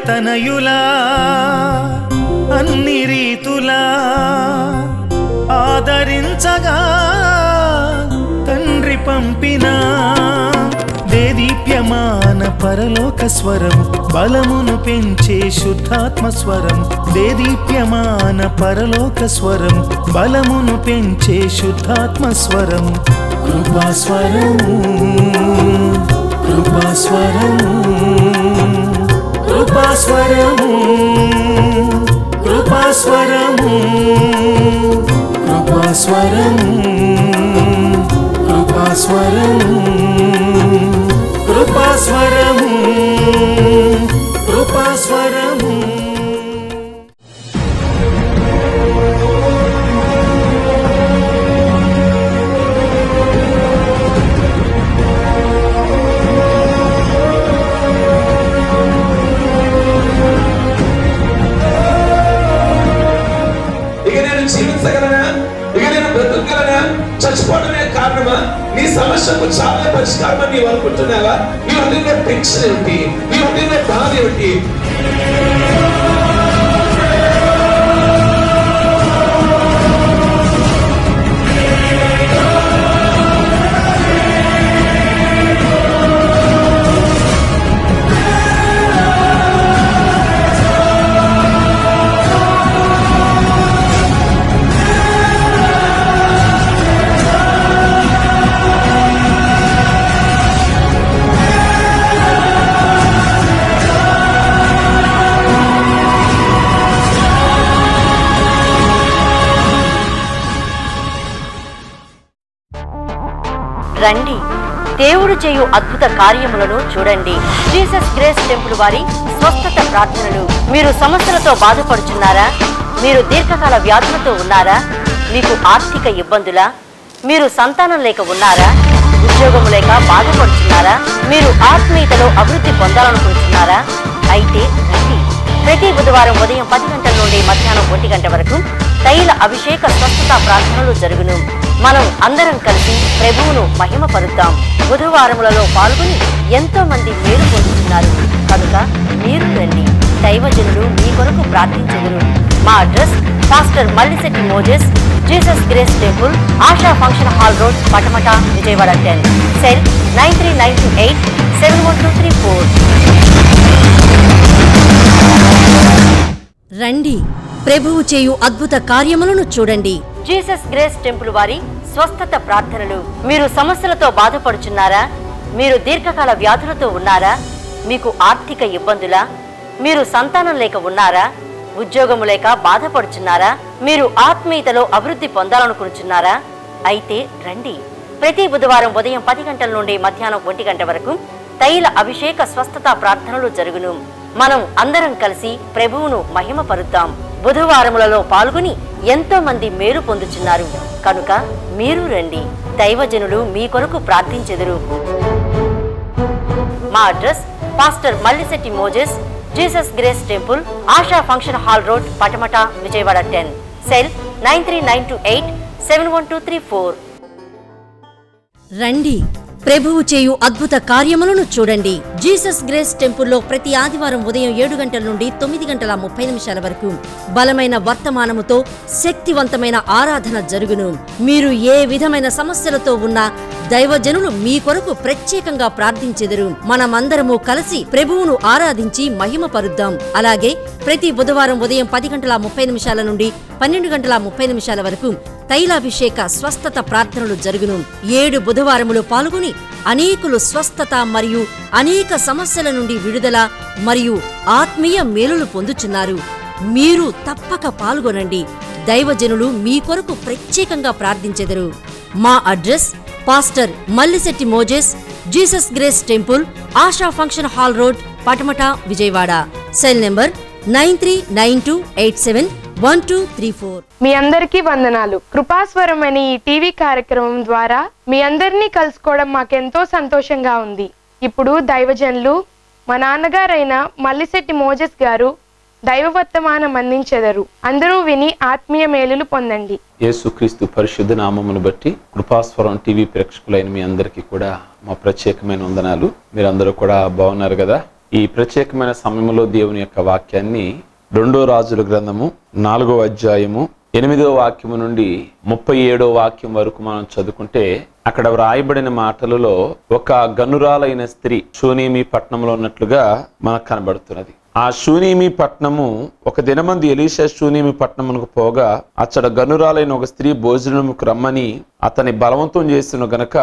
తనయులా అన్ని రీతులా ఆదరించగా తండ్రి పంపిన దేదీప్యమాన పరలోక స్వరం బలమును పెంచే శుద్ధాత్మ స్వరం దేదీప్యమాన పరలోక స్వరం బలమును పెంచే శుద్ధాత్మ స్వరం కృపాస్వరము కృపాస్వరము కృపాస్వరము కృపాస్వరము కృపాస్వరము కృపాస్వరము కృపాస్వరము కృపాస్వరము చచ్చిపోవడమే కారణమా? నీ సమస్యకు చాలా పరిష్కారం నీవు అనుకుంటున్నావా? నీ ఉండిన టెన్షన్ ఏమిటి? నీ ఉండిన బాధ ఏమిటి? రండి, దేవుడు చేయు అద్భుత కార్యములను చూడండి. జీసస్ గ్రేస్ టెంపుల్ వారి స్వస్థత ప్రార్థనలు. మీరు సమస్యలతో బాధపడుచున్నారా? మీరు దీర్ఘకాల వ్యాధులతో ఉన్నారా? మీకు ఆర్థిక ఇబ్బందులా? మీరు సంతానం లేక ఉన్నారా? ఉద్యోగము లేక బాధపడుచున్నారా? మీరు ఆత్మీయతలో అభివృద్ధి పొందాలనుకుంటున్నారా? అయితే రండి. ప్రతి బుధవారం ఉదయం 10 గంటల నుండి మధ్యాహ్నం 1 గంట వరకు తైల అభిషేక స్వస్థత ప్రార్థనలు జరుగును. మనం అందరం కలిసి ప్రభువును మహిమపరుద్దాం. బుధవారములలో పాల్గొని ఎంతో మంది మేలు పొందుతున్నారు కనుక మీరు రండి. దైవజనులు మీ కొరకు ప్రార్థించెదరు. మా address pastor Mallisetti Moses, Jesus grace temple, ASHA function hall road, Patamata, Vijayawada 10. Cell 9392871234. రండి, ప్రభువు చేయు అద్భుత కార్యములను చూడండి. జీసస్ గ్రేస్ టెంపుల్ వారి స్వస్థత ప్రార్థనలు. మీరు సమస్యలతో బాధపడుచున్నారా? మీరు దీర్ఘకాల వ్యాధులతో ఉన్నారా? మీకు ఆర్థిక ఇబ్బందులా? మీరు సంతానం లేక ఉన్నారా? ఉద్యోగము లేక బాధపడుచున్నారా? మీరు ఆత్మీయతలో అభివృద్ధి పొందాలనుకుంటున్నారా? అయితే రండి. ప్రతి బుధవారం ఉదయం 10 గంటల నుండి మధ్యాహ్నం 1 గంట వరకు తైల అభిషేక స్వస్థత ప్రార్థనలు జరుగును. మనం అందరం కలిసి ప్రభువును మహిమపరుద్దాం. బుధవారములలో పాల్గొని ఎంతో మంది మేలు పొందుచున్నారు కనుక మీరు రండి. దైవజనులు మీ కొరకు ప్రార్థించెదరు. మా address pastor Mallisetti Moses, Jesus grace temple, ASHA function hall road, Patamata, Vijayawada 10. Cell 9392871234. రండి, ప్రభువు చేయు అద్భుత కార్యములను చూడండి. జీసస్ గ్రేస్ టెంపుల్లో ప్రతి ఆదివారం ఉదయం 7 గంటల నుండి 9:30 వరకు బలమైన వర్తమానముతో శక్తివంతమైన ఆరాధన జరుగును. మీరు ఏ విధమైన సమస్యలతో ఉన్నా దైవజనులు మీ కొరకు ప్రత్యేకంగా ప్రార్థించెదరు. మనమందరము కలిసి ప్రభువును ఆరాధించి మహిమపరుద్దాం. అలాగే ప్రతి బుధవారం ఉదయం 10:30 నుండి 12:30 వరకు తైలాభిషేక స్వస్థత ప్రార్థనలు జరుగును. 7 బుధవారములు పాల్గొని అనేకులు స్వస్థత మరియు అనేక సమస్యల నుండి విడుదల మరియు ఆత్మీయ మేలులు పొందుచున్నారు. మీరు తప్పక పాల్గొనండి. దైవజనులు మీ కొరకు ప్రత్యేకంగా ప్రార్థించెదరు. మా address pastor Mallisetti Moses, Jesus grace temple, ASHA function hall road, Patamata, Vijayawada. Cell number 9392871234. మీ అందరికీ వందనాలు. కృపాస్వరం అనే ఈ టీవీ కార్యక్రమం ద్వారా మీ అందరినీ కలుసుకోవడం మాకెంతో సంతోషంగా ఉంది. ఇప్పుడు దైవజనులు మా నాన్నగారైన మల్లిశెట్టి మోజెస్ గారు దైవవర్తమానం అందించెదరు. అందరూ విని ఆత్మీయ మేలులు పొందండి. యేసుక్రీస్తు పరిశుద్ధ నామమును బట్టి కృపాస్వరం టీవీ ప్రేక్షకులైన మీ అందరికీ కూడా మా ప్రత్యేకమైన వందనాలు. మీరందరూ కూడా బాగున్నారు కదా? ఈ ప్రత్యేకమైన సమయంలో దేవుని యొక్క వాక్యాన్ని 2 రాజుల గ్రంథము 4వ అధ్యాయము 8వ వాక్యము నుండి 37వ వాక్యం వరకు మనం చదువుకుంటే అక్కడ వ్రాయబడిన మాటలలో ఒక గనురాలైన స్త్రీ షూనేమి పట్టణంలో ఉన్నట్లుగా మనకు కనబడుతున్నది. ఆ షూనేమి పట్టణము ఒక దినమందు ఎలీషా షూనేమి పట్టణమునకు పోగా అచ్చట గనురాలైన ఒక స్త్రీ భోజనముకు రమ్మని అతని బలవంతం చేసిన గనక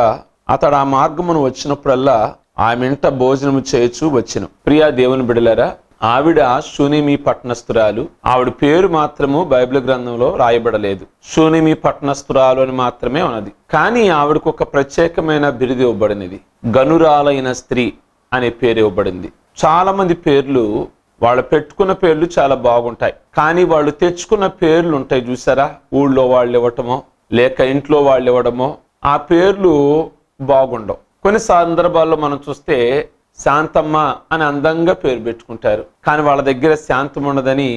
అతడు ఆ మార్గమును వచ్చినప్పుడల్లా ఆమె ఇంట భోజనము చేయొచ్చు వచ్చెను. ప్రియా దేవుని బిడలారా, ఆవిడ షూనేమి పట్టణస్థురాలు. ఆవిడ పేరు మాత్రము బైబిల్ గ్రంథంలో రాయబడలేదు. షూనేమి పట్టణస్థురాలు అని మాత్రమే ఉన్నది. కానీ ఆవిడకు ఒక ప్రత్యేకమైన బిరుదు ఇవ్వబడినది. గనురాలైన స్త్రీ అనే పేరు ఇవ్వబడింది. చాలా మంది పేర్లు వాళ్ళు పెట్టుకున్న పేర్లు చాలా బాగుంటాయి, కానీ వాళ్ళు తెచ్చుకున్న పేర్లు ఉంటాయి చూసారా, ఊళ్ళో వాళ్ళు ఇవ్వటమో లేక ఇంట్లో వాళ్ళు ఇవ్వడమో ఆ పేర్లు బాగుండవు. కొన్ని సందర్భాల్లో మనం చూస్తే శాంతమ్మ అని అందంగా పేరు పెట్టుకుంటారు, కానీ వాళ్ళ దగ్గర శాంతం ఉండదని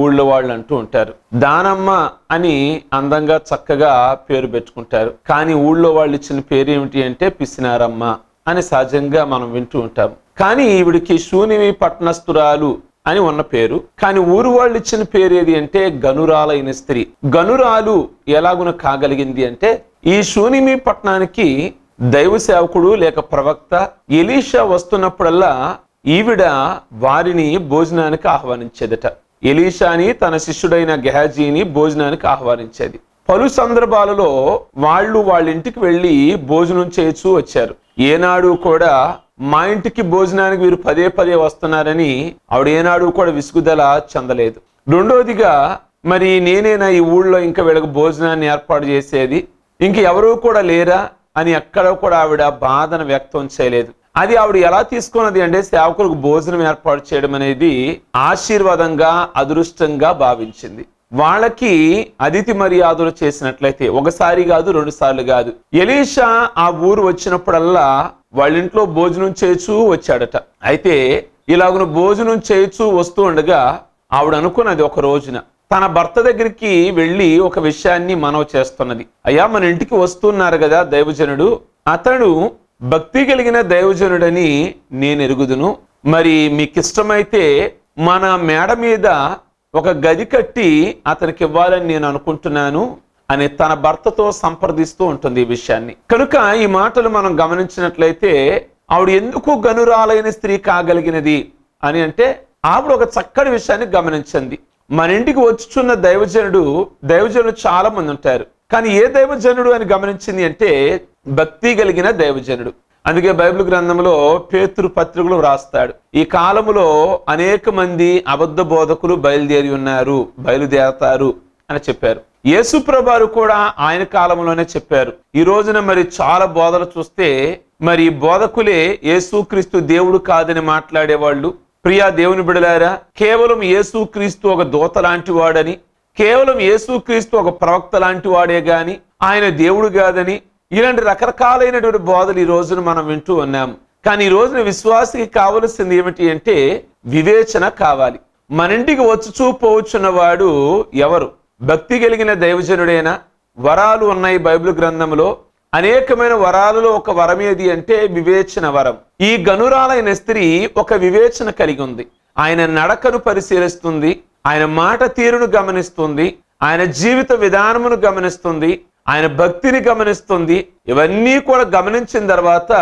ఊళ్ళో వాళ్ళు అంటూ ఉంటారు. దానమ్మ అని అందంగా చక్కగా పేరు పెట్టుకుంటారు, కానీ ఊళ్ళో వాళ్ళు ఇచ్చిన పేరు ఏమిటి అంటే పిసినారమ్మ అని సహజంగా మనం వింటూ ఉంటాం. కానీ ఈవిడికి షూనేమి పట్టణస్థురాలు అని ఉన్న పేరు, కానీ ఊరు వాళ్ళు ఇచ్చిన పేరు ఏది అంటే గనురాలైన స్త్రీ. గనురాలు ఎలాగున కాగలిగింది అంటే ఈ షూనేమి పట్టణానికి దైవ సేవకుడు లేక ప్రవక్త ఎలీషా వస్తున్నప్పుడల్లా ఈవిడ వారిని భోజనానికి ఆహ్వానించేదట. ఎలీషాని తన శిష్యుడైన గెహాజీని భోజనానికి ఆహ్వానించేది. పలు సందర్భాలలో వాళ్ళ ఇంటికి వెళ్ళి భోజనం చేయొచ్చు వచ్చారు. ఏనాడు కూడా మా ఇంటికి భోజనానికి వీరు పదే పదే వస్తున్నారని ఆవిడ ఏనాడు కూడా విసుగుదల చెందలేదు. రెండోదిగా మరి నేనేనా ఈ ఊళ్ళో ఇంకా వీళ్ళకి భోజనాన్ని ఏర్పాటు చేసేది, ఇంక ఎవరూ కూడా లేరా అని ఎక్కడ కూడా ఆవిడ బాధను వ్యక్తం చేయలేదు. అది ఆవిడ ఎలా తీసుకున్నది అంటే సేవకులకు భోజనం ఏర్పాటు చేయడం అనేది ఆశీర్వాదంగా అదృష్టంగా భావించింది. వాళ్ళకి అతిథి మర్యాదలు చేసినట్లయితే ఒకసారి కాదు, 2 సార్లు కాదు. ఎలీషా ఆ ఊరు వచ్చినప్పుడల్లా వాళ్ళ ఇంట్లో భోజనం చేయొచ్చు వచ్చాడట. అయితే ఇలాగున భోజనం చేయొచ్చు వస్తూ ఉండగా ఆవిడ అనుకున్నది ఒక రోజున తన భర్త దగ్గరికి వెళ్ళి ఒక విషయాన్ని మనవి చేస్తున్నది. అయ్యా, మన ఇంటికి వస్తున్నారు కదా దైవజనుడు, అతడు భక్తి కలిగిన దైవజనుడని నేను ఎరుగుదును. మరి మీకు ఇష్టమైతే మన మేడ మీద ఒక గది కట్టి అతనికి ఇవ్వాలని నేను అనుకుంటున్నాను అని తన భర్తతో సంప్రదిస్తూ ఉంటుంది ఈ విషయాన్ని. కనుక ఈ మాటలు మనం గమనించినట్లయితే ఆవిడ ఎందుకు గనురాలైన స్త్రీ కాగలిగినది అని అంటే ఆవిడ ఒక చక్కటి విషయాన్ని గమనించింది. మన ఇంటికి వచ్చుచున్న దైవజనుడు చాలా మంది ఉంటారు, కానీ ఏ దైవజనుడు అని గమనించింది అంటే భక్తి కలిగిన దైవజనుడు. అందుకే బైబిల్ గ్రంథంలో పేతురు పత్రికలు వ్రాస్తాడు, ఈ కాలములో అనేక మంది అబద్ధ బోధకులు బయలుదేరతారు అని చెప్పారు. యేసు ప్రభువారు కూడా ఆయన కాలంలోనే చెప్పారు. ఈ రోజున మరి చాలా బోధలు చూస్తే మరి బోధకులే యేసుక్రీస్తు దేవుడు కాదని మాట్లాడేవాళ్ళు. ప్రియా దేవుని బిడలారా, కేవలం యేసుక్రీస్తు ఒక దూత లాంటి వాడని, కేవలం యేసుక్రీస్తు ఒక ప్రవక్త లాంటి వాడే గాని ఆయన దేవుడు కాదని ఇలాంటి రకరకాలైనటువంటి బోధలు ఈ రోజున మనం వింటూ ఉన్నాము. కానీ ఈ రోజున విశ్వాసికి కావలసింది ఏమిటి అంటే వివేచన కావాలి. మన ఇంటికి వచ్చుచూ పోవచ్చున్న వాడు ఎవరు? భక్తి కలిగిన దైవజనుడైనా? వరాలు ఉన్నాయి బైబిల్ గ్రంథంలో, అనేకమైన వరాలలో ఒక వరం ఏది అంటే వివేచన వరం. ఈ గనురాలైన స్త్రీ ఒక వివేచన కలిగి ఉంది. ఆయన నడకను పరిశీలిస్తుంది, ఆయన మాట తీరును గమనిస్తుంది, ఆయన జీవిత విధానమును గమనిస్తుంది, ఆయన భక్తిని గమనిస్తుంది. ఇవన్నీ కూడా గమనించిన తర్వాత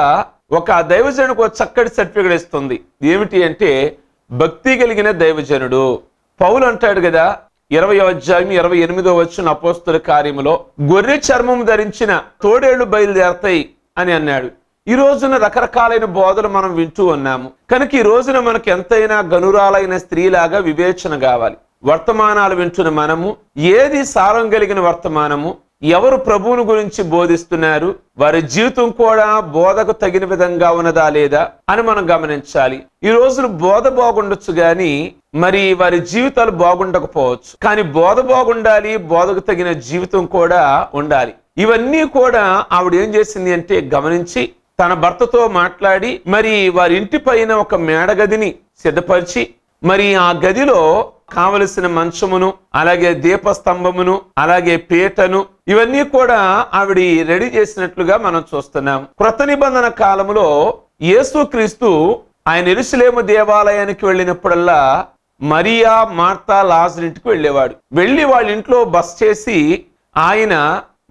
ఒక దైవజనుడికి ఒక చక్కటి సర్టిఫికెట్ ఇస్తుంది. ఏమిటి అంటే భక్తి కలిగిన దైవజనుడు. పౌలు అంటాడు కదా 20వ అధ్యాయం 28వ వచనం అపోస్తలుల కార్యములో, గొర్రె చర్మం ధరించిన తోడేళ్లు బయలుదేరతాయి అని అన్నాడు. ఈ రోజున రకరకాలైన బోధలు మనం వింటూ ఉన్నాము. కనుక ఈ రోజున మనకు ఎంతైనా గనురాలైన స్త్రీలాగా వివేచన కావాలి. వర్తమానాలు వింటున్న మనము ఏది సారం కలిగిన వర్తమానము, ఎవరు ప్రభువుని గురించి బోధిస్తున్నారు, వారి జీవితం కూడా బోధకు తగిన విధంగా ఉన్నదా లేదా అని మనం గమనించాలి. ఈ రోజున బోధ బాగుండొచ్చు గాని మరి వారి జీవితాలు బాగుండకపోవచ్చు. కానీ బోధ బాగుండాలి, బోధకు తగిన జీవితం కూడా ఉండాలి. ఇవన్నీ కూడా ఆవిడ ఏం చేసింది అంటే గమనించి తన భర్తతో మాట్లాడి మరి వారి ఇంటి పైన ఒక మేడగదిని సిద్ధపరిచి మరి ఆ గదిలో కావలసిన మంచమును, అలాగే దీపస్తంభమును, అలాగే పీటను, ఇవన్నీ కూడా ఆవిడ రెడీ చేసినట్లుగా మనం చూస్తున్నాం. క్రొత్త నిబంధన కాలంలో యేసుక్రీస్తు ఆయన యెరూషలేము దేవాలయానికి వెళ్ళినప్పుడల్లా మరియా, మార్తా, లాజరు ఇంటికి వెళ్ళేవాడు. వెళ్ళి వాళ్ళ ఇంట్లో బస చేసి ఆయన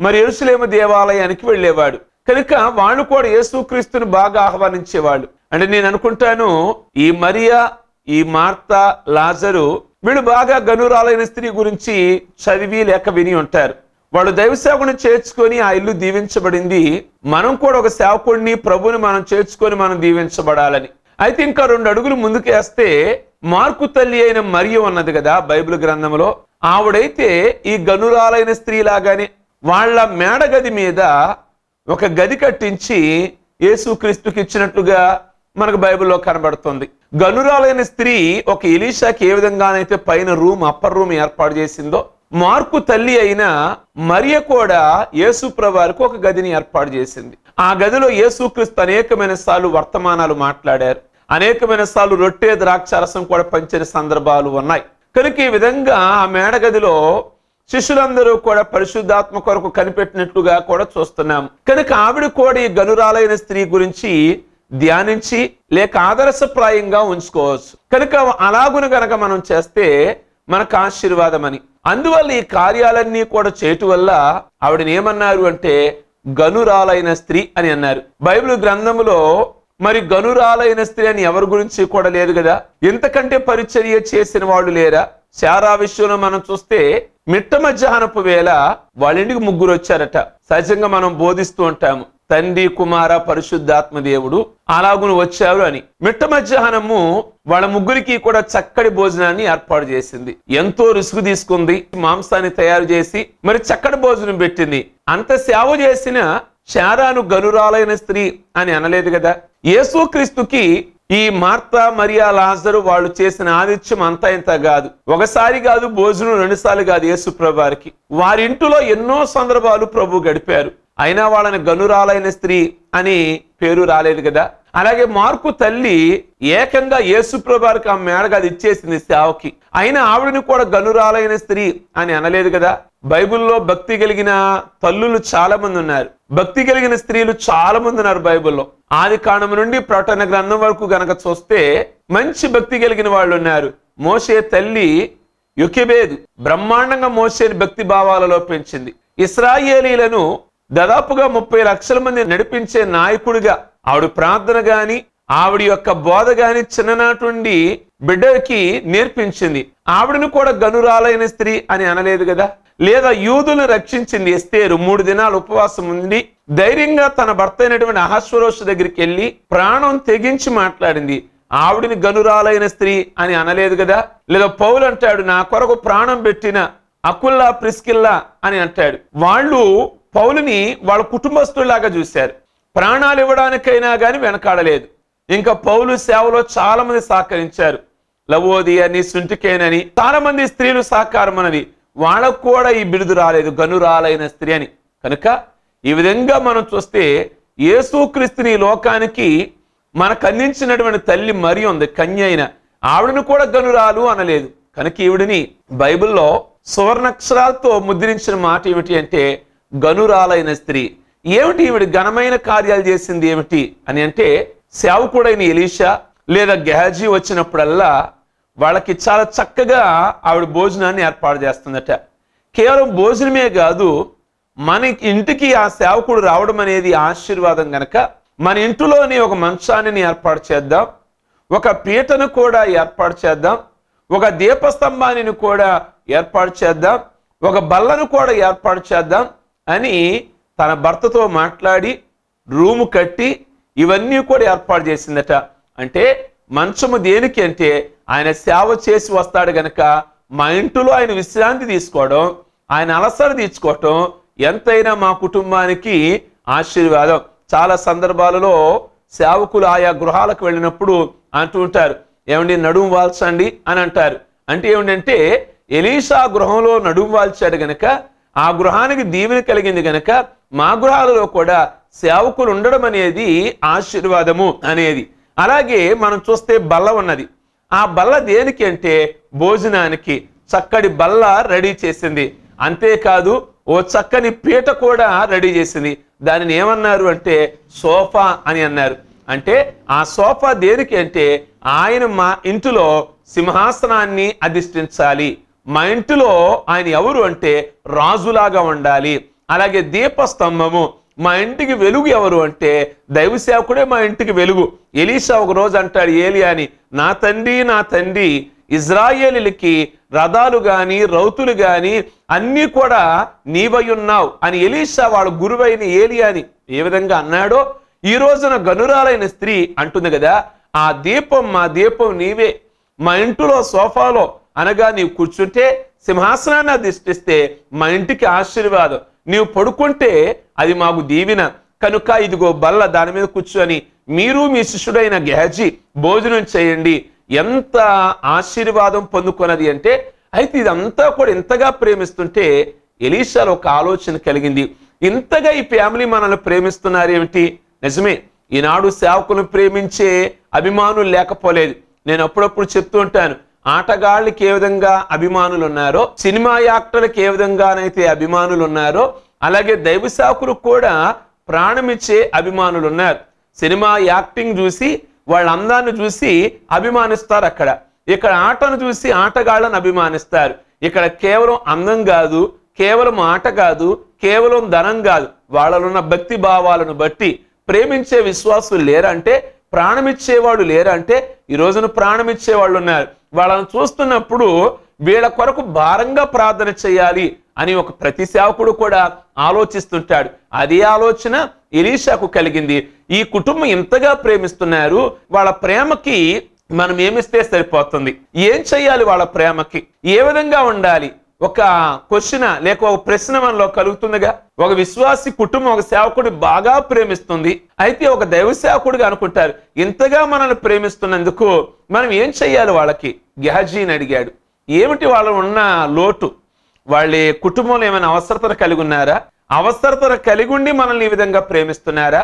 మరి యెరూషలేము దేవాలయానికి వెళ్ళేవాడు. కనుక వాళ్ళు కూడా యేసుక్రీస్తుని బాగా ఆహ్వానించేవాళ్ళు. అంటే నేను అనుకుంటాను ఈ మరియా, ఈ మార్తా, లాజరు వీళ్ళు బాగా గనురాలైన స్త్రీ గురించి చదివి లేక విని ఉంటారు. వాళ్ళు దైవ సేవకుని చేర్చుకొని ఆ ఇల్లు దీవించబడింది. మనం కూడా ఒక సేవకుడిని, ప్రభుని మనం చేర్చుకొని మనం దీవించబడాలని. అయితే ఇంకా 2 అడుగులు ముందుకేస్తే మార్కు తల్లి అయిన మరియ ఉన్నది కదా బైబిల్ గ్రంథంలో. ఆవిడైతే ఈ గనురాలైన స్త్రీ లాగానే వాళ్ళ మేడగది మీద ఒక గది కట్టించి యేసుక్రీస్తుకి ఇచ్చినట్లుగా మనకు బైబిల్లో కనబడుతుంది. గనురాలైన స్త్రీ ఒక ఎలీషాకి ఏ విధంగానైతే పైన అప్పర్ రూమ్ ఏర్పాటు చేసిందో, మార్కు తల్లి అయిన మరియ కూడా యేసు ప్రభువారికి ఒక గదిని ఏర్పాటు చేసింది. ఆ గదిలో యేసుక్రీస్తు అనేకమైన సార్లు వర్తమానాలు మాట్లాడారు. అనేకమైన సార్లు రొట్టె ద్రాక్షారసం కూడా పంచిన సందర్భాలు ఉన్నాయి. కనుక ఈ విధంగా ఆ మేడగదిలో శిష్యులందరూ కూడా పరిశుద్ధాత్మ కొరకు కనిపెట్టినట్లుగా కూడా చూస్తున్నాం. కనుక ఆవిడ కూడా ఈ గనురాలైన స్త్రీ గురించి ధ్యానించి లేక ఆదర్శప్రాయంగా ఉంచుకోవచ్చు. కనుక అలాగున గనక మనం చేస్తే మనకు ఆశీర్వాదం అని. అందువల్ల ఈ కార్యాలన్నీ కూడా చేయటం వల్ల ఆవిడని ఏమన్నారు అంటే గనురాలైన స్త్రీ అని అన్నారు. బైబిల్ గ్రంథంలో మరి గనురాలైన స్త్రీ అని ఎవరి గురించి కూడా లేదు కదా. ఎంతకంటే పరిచర్య చేసిన వాళ్ళు లేరా? శారా విషయంలో మనం చూస్తే మిట్ట మధ్యాహ్నపు వేళ వాళ్ళ ఇంటికి 3 వచ్చారట. సహజంగా మనం బోధిస్తూ ఉంటాము తండ్రి, కుమార, పరిశుద్ధాత్మ దేవుడు అలాగును వచ్చారు అని. మిట్ట మధ్యాహ్నము వాళ్ళ 3కి కూడా చక్కటి భోజనాన్ని ఏర్పాటు చేసింది. ఎంతో రిస్క్ తీసుకుంది. మాంసాన్ని తయారు చేసి మరి చక్కటి భోజనం పెట్టింది. అంత సేవ చేసిన శారాను గనురాలైన స్త్రీ అని అనలేదు కదా. యేసుక్రీస్తుకి ఈ మార్తా, మరియా, లాజరు వాళ్ళు చేసిన ఆతిథ్యం అంతా ఇంత కాదు. ఒకసారి కాదు, భోజనం 2 సార్లు కాదు. యేసు ప్రభువారికి వారి ఇంటిలో ఎన్నో సందర్భాలు ప్రభు గడిపారు. అయినా వాళ్ళని గనురాలైన స్త్రీ అని పేరు రాలేదు కదా. అలాగే మార్కు తల్లి ఏకంగా యేసు ప్రభువారికి ఆ మేడగది ఇచ్చేసింది సేవకి. అయినా ఆవిడని కూడా గనురాలైన స్త్రీ అని అనలేదు కదా. బైబిల్లో భక్తి కలిగిన తల్లులు చాలా మంది ఉన్నారు. భక్తి కలిగిన స్త్రీలు చాలా మంది ఉన్నారు బైబిల్లో. ఆది కాండం నుండి ప్రకటన గ్రంథం వరకు గనక చూస్తే మంచి భక్తి కలిగిన వాళ్ళు ఉన్నారు. మోషే తల్లి యోకెబేదు బ్రహ్మాండంగా మోషేని భక్తి భావాలలో పెంచింది. ఇశ్రాయేలీలను దాదాపుగా 30 లక్షల మంది నడిపించే నాయకుడిగా ఆవిడ ప్రార్థన గాని ఆవిడ యొక్క బోధ గాని చిన్ననాటి నుండి బిడ్డకి నేర్పించింది. ఆవిడను కూడా గనురాలైన స్త్రీ అని అనలేదు కదా. లేదా యూదులను రక్షించింది ఎస్తేరు. 3 దినాలు ఉపవాసం ఉండి ధైర్యంగా తన భర్త అయినటువంటి అహశ్వరోషు దగ్గరికి వెళ్ళి ప్రాణం తెగించి మాట్లాడింది. ఆవిడిని గనురాలైన స్త్రీ అని అనలేదు కదా. లేదా పౌలు అంటాడు నా కొరకు ప్రాణం పెట్టిన అకుల్లా, ప్రిస్కిల్లా అని అంటాడు. వాళ్ళు పౌలుని వాళ్ళ కుటుంబస్తుల్లాగా చూశారు. ప్రాణాలు ఇవ్వడానికైనా గాని వెనకాడలేదు. ఇంకా పౌలు సేవలో చాలా మంది సహకరించారు. లవోది అని, సుంటికేనని చాలా మంది స్త్రీలు సహకారం అన్నది. వాళ్ళకు కూడా ఈ బిరుదు రాలేదు గనురాలైన స్త్రీ అని. కనుక ఈ విధంగా మనం చూస్తే యేసుక్రీస్తుని ఈ లోకానికి మనకు అందించినటువంటి తల్లి మరి ఉంది, కన్య అయిన ఆవిడను కూడా గనురాలు అనలేదు. కనుక ఈవిడిని బైబిల్లో సువర్ణాక్షరాలతో ముద్రించిన మాట ఏమిటి అంటే గనురాలైన స్త్రీ. ఏమిటి ఈవిడ ఘనమైన కార్యాలు చేసింది ఏమిటి అని అంటే, సేవకుడైన ఎలీషా లేదా గెహాజీ వచ్చినప్పుడల్లా వాళ్ళకి చాలా చక్కగా ఆవిడ భోజనాన్ని ఏర్పాటు చేస్తుందట. కేవలం భోజనమే కాదు, మన ఇంటికి ఆ సేవకుడు రావడం అనేది ఆశీర్వాదం గనక మన ఇంటిలోని ఒక మంచాన్ని ఏర్పాటు చేద్దాం, ఒక పీటను కూడా ఏర్పాటు చేద్దాం, ఒక దీపస్తంభాన్ని కూడా ఏర్పాటు చేద్దాం, ఒక బల్లను కూడా ఏర్పాటు చేద్దాం అని తన భర్తతో మాట్లాడి రూము కట్టి ఇవన్నీ కూడా ఏర్పాటు చేసిందట. అంటే మంచము దేనికి అంటే ఆయన సేవ చేసి వస్తాడు గనక మా ఇంటిలో ఆయన విశ్రాంతి తీసుకోవడం, ఆయన అలసట తీర్చుకోవటం ఎంతైనా మా కుటుంబానికి ఆశీర్వాదం. చాలా సందర్భాలలో సేవకులు ఆయా గృహాలకు వెళ్ళినప్పుడు అంటూ ఉంటారు, ఏమండి నడుము వాల్చండి అని అంటారు. అంటే ఏమిటంటే ఎలీషా గృహంలో నడుము వాల్చాడు గనక ఆ గృహానికి దీవెన కలిగింది గనక మా గృహాలలో కూడా సేవకులు ఉండడం అనేది ఆశీర్వాదము అనేది. అలాగే మనం చూస్తే బల్ల ఉన్నది. ఆ బల్ల దేనికి అంటే భోజనానికి. చక్కటి బల్ల రెడీ చేసింది. అంతేకాదు ఓ చక్కని పీట కూడా రెడీ చేసింది. దానిని ఏమన్నారు అంటే సోఫా అని అన్నారు. అంటే ఆ సోఫా దేనికి అంటే ఆయన మా ఇంటిలో సింహాసనాన్ని అధిష్ఠించాలి, మా ఇంటిలో ఆయన ఎవరు అంటే రాజులాగా ఉండాలి. అలాగే దీపస్తంభము, మా ఇంటికి వెలుగు ఎవరు అంటే దైవ సేవకుడే మా ఇంటికి వెలుగు. ఎలీషా ఒక రోజు అంటాడు ఏలియాని, నా తండ్రి ఇజ్రాయేలీలకి రథాలు గాని రౌతులు గాని అన్నీ కూడా నీవై ఉన్నావు అని ఎలీషా వాళ్ళ గురువైన ఏలియాని ఏ విధంగా అన్నాడో ఈ రోజున గనురాలైన స్త్రీ అంటుంది కదా, ఆ దీపం మా దీపం నీవే, మా ఇంటిలో సోఫాలో అనగా నీవు కూర్చుంటే సింహాసనాన్ని అధిష్ఠిస్తే మా ఇంటికి ఆశీర్వాదం, నీవు పడుకుంటే అది మాకు దీవెన, కనుక ఇదిగో బల్ల దాని మీద కూర్చొని మీరు మీ శిష్యుడైన గెహజీ భోజనం చేయండి. ఎంత ఆశీర్వాదం పొందుకున్నది అంటే, అయితే ఇదంతా కూడా ఇంతగా ప్రేమిస్తుంటే ఎలీషాలో ఒక ఆలోచన కలిగింది, ఇంతగా ఈ ఫ్యామిలీ మనల్ని ప్రేమిస్తున్నారు ఏమిటి? నిజమే, ఈనాడు సేవకులను ప్రేమించే అభిమానులు లేకపోలేదు. నేను అప్పుడప్పుడు చెప్తూ ఉంటాను, ఆటగాళ్ళకి ఏ విధంగా అభిమానులు ఉన్నారో, సినిమా యాక్టర్లకు ఏ విధంగానైతే అభిమానులు ఉన్నారో, అలాగే దైవ సేవకులకు కూడా ప్రాణమిచ్చే అభిమానులు ఉన్నారు. సినిమా యాక్టింగ్ చూసి వాళ్ళ అందాన్ని చూసి అభిమానిస్తారు, ఇక్కడ ఆటను చూసి ఆటగాళ్ళను అభిమానిస్తారు. ఇక్కడ కేవలం అందం కాదు, కేవలం ఆట కాదు, కేవలం ధనం కాదు, వాళ్ళలో ఉన్న భక్తి భావాలను బట్టి ప్రేమించే విశ్వాసులు లేరంటే, ప్రాణమిచ్చేవాళ్ళు లేరంటే ఈ రోజున ప్రాణమిచ్చేవాళ్ళు ఉన్నారు. వాళ్ళని చూస్తున్నప్పుడు వీళ్ళ కొరకు భారంగా ప్రార్థన చేయాలి అని ఒక ప్రతి సేవకుడు కూడా ఆలోచిస్తుంటాడు. అదే ఆలోచన ఎలీషాకు కలిగింది. ఈ కుటుంబం ఇంతగా ప్రేమిస్తున్నారు, వాళ్ళ ప్రేమకి మనం ఏమిస్తే సరిపోతుంది? ఏం చెయ్యాలి? వాళ్ళ ప్రేమకి ఏ విధంగా ఉండాలి? ఒక క్వశ్చన్ లేక ఒక ప్రశ్న మనలో కలుగుతుందిగా. ఒక విశ్వాసి కుటుంబం ఒక సేవకుడు బాగా ప్రేమిస్తుంది, అయితే ఒక దైవ సేవకుడిగా అనుకుంటారు, ఇంతగా మనల్ని ప్రేమిస్తున్నందుకు మనం ఏం చెయ్యాలి వాళ్ళకి? గెహజీని అడిగాడు. ఏమిటి వాళ్ళు ఉన్న లోటు? వాళ్ళ కుటుంబంలో ఏమైనా అవసరతను కలిగి ఉన్నారా? అవసరతను కలిగి ఉండి మనల్ని ఈ విధంగా ప్రేమిస్తున్నారా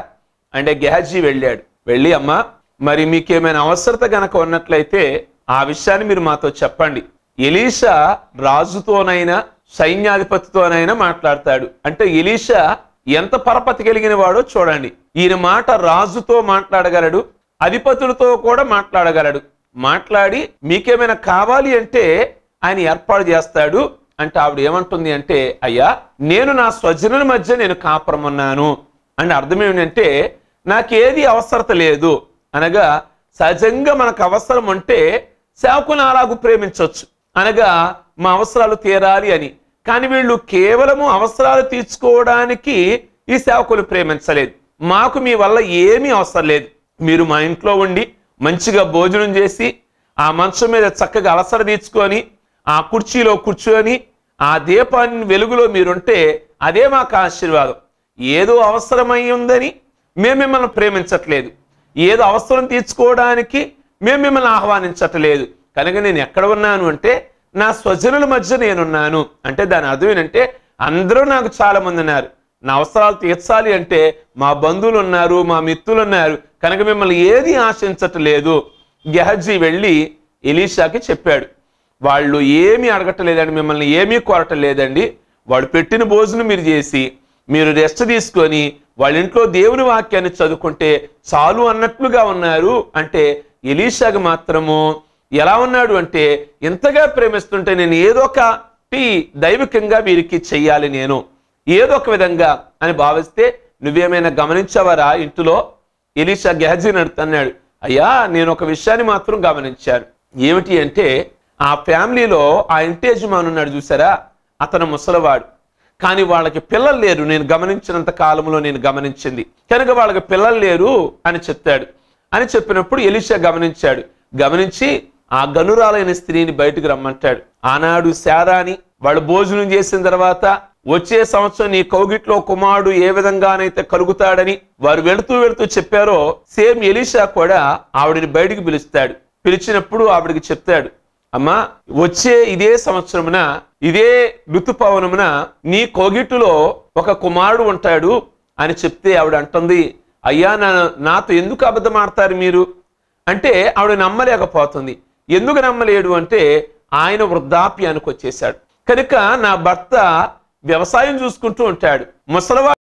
అంటే గెహజీ వెళ్ళాడు. వెళ్ళి, అమ్మా మరి మీకేమైనా అవసరత గనక ఉన్నట్లయితే ఆ విషయాన్ని మీరు మాతో చెప్పండి. ఎలీషా రాజుతోనైనా సైన్యాధిపతితోనైనా మాట్లాడతాడు. అంటే ఎలీషా ఎంత పరపతి కలిగిన వాడో చూడండి. ఈయన మాట రాజుతో మాట్లాడగలడు, అధిపతులతో కూడా మాట్లాడగలడు. మాట్లాడి మీకేమైనా కావాలి అంటే ఆయన ఏర్పాటు చేస్తాడు. అంటే ఆవిడ ఏమంటుంది అంటే, అయ్యా నేను నా స్వజనుల మధ్య నేను కాపురం ఉన్నాను అంటే అర్థం ఏమిటంటే, నాకేది అవసరత లేదు అనగా, సహజంగా మనకు అవసరం ఉంటే సేవకుని అలాగూ ప్రేమించవచ్చు, అనగా మా అవసరాలు తీరాలి అని. కానీ వీళ్ళు కేవలము అవసరాలు తీర్చుకోవడానికి ఈ సేవకులు ప్రేమించలేదు. మాకు మీ వల్ల ఏమీ అవసరం లేదు, మీరు మా ఇంట్లో ఉండి మంచిగా భోజనం చేసి ఆ మంచం మీద చక్కగా అలసట తీర్చుకొని ఆ కుర్చీలో కూర్చొని ఆ దీపాన్ని వెలుగులో మీరుంటే అదే మాకు ఆశీర్వాదం. ఏదో అవసరమై ఉందని మేము మిమ్మల్ని ప్రేమించట్లేదు, ఏదో అవసరం తీర్చుకోవడానికి మేము మిమ్మల్ని ఆహ్వానించట్లేదు. కనుక నేను ఎక్కడ ఉన్నాను అంటే నా స్వజనుల మధ్య నేనున్నాను. అంటే దాని అర్థం ఏంటంటే, అందరూ నాకు చాలా మంది ఉన్నారు, నా అవసరాలు తీర్చాలి అంటే మా బంధువులు ఉన్నారు, మా మిత్రులు ఉన్నారు, కనుక మిమ్మల్ని ఏది ఆశించట్లేదు. గెహజీ వెళ్ళి ఎలీషాకి చెప్పాడు, వాళ్ళు ఏమీ అడగట్లేదండి, మిమ్మల్ని ఏమీ కోరటలేదండి, వాళ్ళు పెట్టిన భోజనం మీరు చేసి మీరు రెస్ట్ తీసుకొని వాళ్ళ ఇంట్లో దేవుని వాక్యాన్ని చదువుకుంటే చాలు అన్నట్లుగా ఉన్నారు. అంటే ఎలీషాకి మాత్రము ఎలా ఉన్నాడు అంటే, ఇంతగా ప్రేమిస్తుంటే నేను ఏదో ఒకటి దైవికంగా వీరికి చెయ్యాలి, నేను ఏదో ఒక విధంగా అని భావిస్తే, నువ్వేమైనా గమనించావరా ఇంటిలో? ఎలీషా గెహజీని అన్నాడు, అయ్యా నేను ఒక విషయాన్ని మాత్రం గమనించాను. ఏమిటి అంటే, ఆ ఫ్యామిలీలో ఆ ఇంటి యజమాని ఉన్నాడు చూసారా, అతను ముసలివాడు, కానీ వాళ్ళకి పిల్లలు లేరు. నేను గమనించినంత కాలంలో నేను గమనించింది కనుక వాళ్ళకి పిల్లలు లేరు అని చెప్తాడు. అని చెప్పినప్పుడు ఎలీషా గమనించాడు. గమనించి ఆ గనురాలైన స్త్రీని బయటకు రమ్మంటాడు. ఆనాడు శారాని వాళ్ళు భోజనం చేసిన తర్వాత, వచ్చే సంవత్సరం నీ కౌగిట్లో కుమారుడు ఏ విధంగానైతే కలుగుతాడని వారు వెళుతూ చెప్పారో, సేమ్ ఎలీషా కూడా ఆవిడిని బయటికి పిలుస్తాడు. పిలిచినప్పుడు ఆవిడికి చెప్తాడు, అమ్మా వచ్చే ఇదే సంవత్సరమున ఇదే ఋతుపవనమున నీ కోగిట్టులో ఒక కుమారుడు ఉంటాడు అని చెప్తే ఆవిడ అంటుంది, అయ్యా నాతో ఎందుకు అబద్ధం ఆడతారు మీరు అంటే ఆవిడ నమ్మలేకపోతుంది. ఎందుకు నమ్మలేడు అంటే, ఆయన వృద్ధాప్యానికి వచ్చేసాడు కనుక నా భర్త వ్యవసాయం చూసుకుంటూ ఉంటాడు, ముసలివాడు